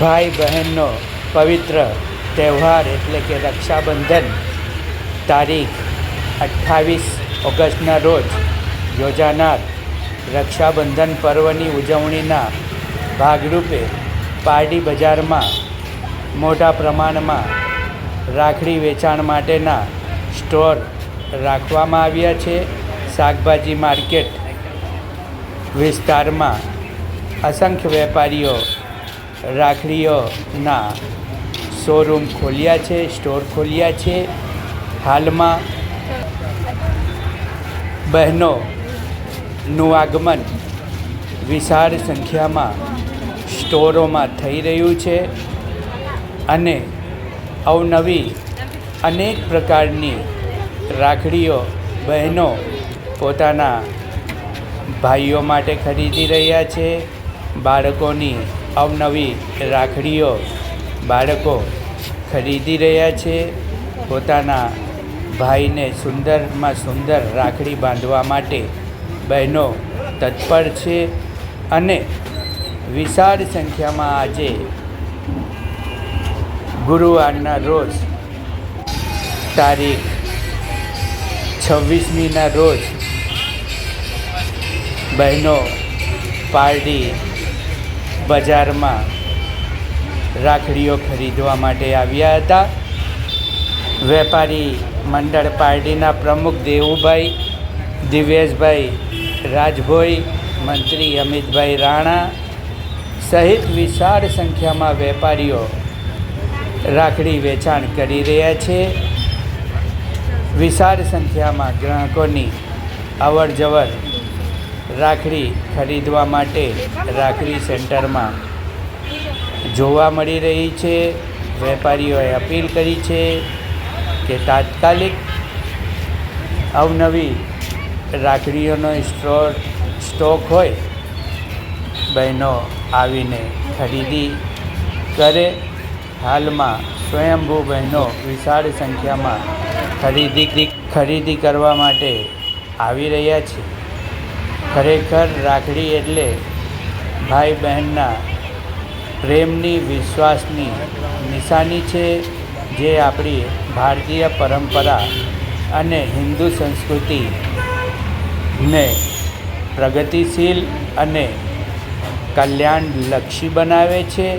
ભાઈ બહેનનો પવિત્ર તહેવાર એટલે કે રક્ષાબંધન તારીખ 28 ઓગસ્ટના રોજ યોજાનાર રક્ષાબંધન પર્વની ઉજવણીના ભાગરૂપે પારડી બજારમાં મોટા પ્રમાણમાં રાખડી વેચાણ માટેના સ્ટોર રાખવામાં આવ્યા છે. શાકભાજી માર્કેટ વિસ્તારમાં અસંખ્ય વેપારીઓ રાખડીઓના શોરૂમ ખોલ્યા છે, સ્ટોર ખોલ્યા છે. હાલમાં બહેનોનું આગમન વિશાળ સંખ્યામાં સ્ટોરોમાં થઈ રહ્યું છે અને અવનવી અનેક પ્રકારની રાખડીઓ બહેનો પોતાના ભાઈઓ માટે ખરીદી રહ્યા છે. બાળકોની અવનવી રાખડીઓ બાળકો ખરીદી રહ્યા છે. પોતાના ભાઈને સુંદરમાં સુંદર રાખડી બાંધવા માટે બહેનો તત્પર છે અને વિશાળ સંખ્યામાં આજે ગુરુવારના રોજ તારીખ 26મીના રોજ બહેનો પારડી બજારમાં રાખડીઓ ખરીદવા માટે આવ્યા હતા. વેપારી મંડળ પારડીના પ્રમુખ દેવુભાઈ, દિવ્યેશભાઈ રાજભોઈ, મંત્રી અમિતભાઈ રાણા સહિત વિશાળ સંખ્યામાં વેપારીઓ રાખડી વેચાણ કરી રહ્યા છે. વિશાળ સંખ્યામાં ગ્રાહકોની અવર જવર રાખડી ખરીદવા માટે રાખડી સેન્ટરમાં જોવા મળી રહી છે. વેપારીઓએ અપીલ કરી છે કે તાત્કાલિક અવનવી રાખડીઓનો સ્ટોક હોય બહેનો આવીને ખરીદી કરે. હાલમાં સ્વયંભૂ બહેનો વિશાળ સંખ્યામાં ખરીદી કરવા માટે આવી રહ્યા છે. ખરેખર રાખડી એટલે ભાઈ બહેનના પ્રેમની, વિશ્વાસની નિશાની છે, જે આપણી ભારતીય પરંપરા અને હિન્દુ સંસ્કૃતિને પ્રગતિશીલ અને કલ્યાણલક્ષી બનાવે છે.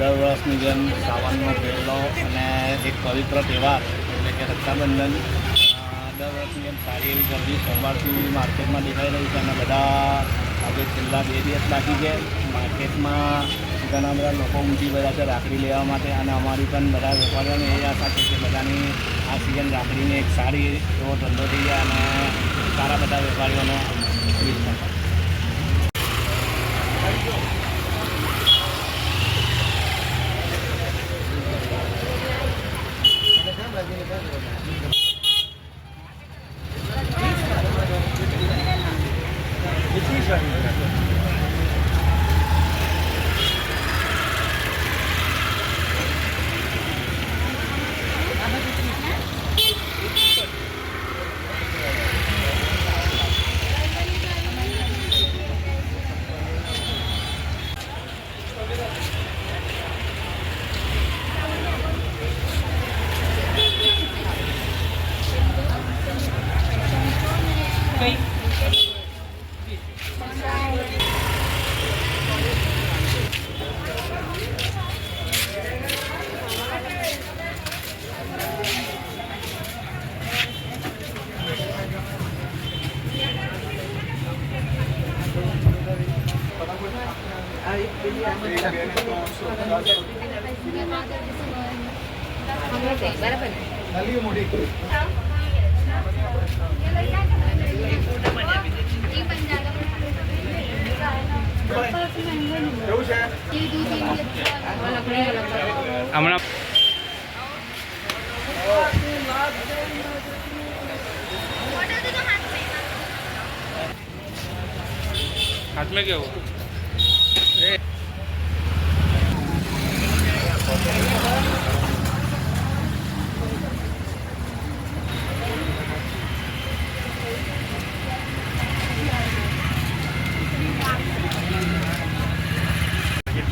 દર વર્ષની જેમ શ્રાવણનો પહેલો અને એક પવિત્ર તહેવાર એટલે કે રક્ષાબંધન દર વર્ષની જેમ સારી એવી ગરદી સોમવારથી માર્કેટમાં દેખાઈ રહી છે અને બધા આજે છેલ્લા 2 દિવસ બાકી છે. માર્કેટમાં ઘણા બધા લોકો ઉમટી પડ્યા છે રાખડી લેવા માટે અને અમારી પણ બધા વેપારીઓને એ આશા છે કે બધાની આ સિઝન રાખડીને એક સારી એવો ધંધો થઈ જાય અને સારા બધા વેપારીઓનો વિસ્તાર Gracias. હમણાં हाथ में क्या हुआ?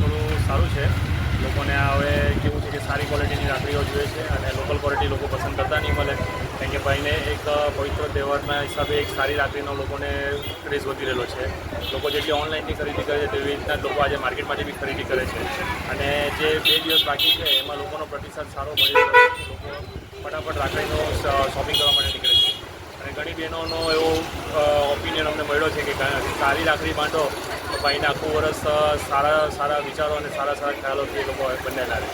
થોડું સારું છે. લોકોને હવે કેવું છે કે સારી ક્વોલિટીની રાખડીઓ જોઈએ છે અને લોકલ ક્વોલિટી લોકો પસંદ કરતા નહીં મળે, કારણ કે ભાઈને એક પવિત્ર તહેવારના હિસાબે એક સારી રાખડીનો લોકોને ક્રેઝ વધી રહેલો છે. લોકો જેટલી ઓનલાઈનથી ખરીદી કરે છે તેવી રીતના જ લોકો આજે માર્કેટમાંથી બી ખરીદી કરે છે અને જે 2 દિવસ બાકી છે એમાં લોકોનો પ્રતિસાદ સારો મળી રહ્યો છે. લોકો ફટાફટ રાખડીનો શોપિંગ કરવા માટે નીકળે છે અને ઘણી બહેનોનો એવો ઓપિનિયન અમને મળ્યો છે કે સારી રાખડી બાંધો તો ભાઈને આખું વર્ષ સારા વિચારો અને સારા ખ્યાલોથી એ લોકો બનેલા રહે.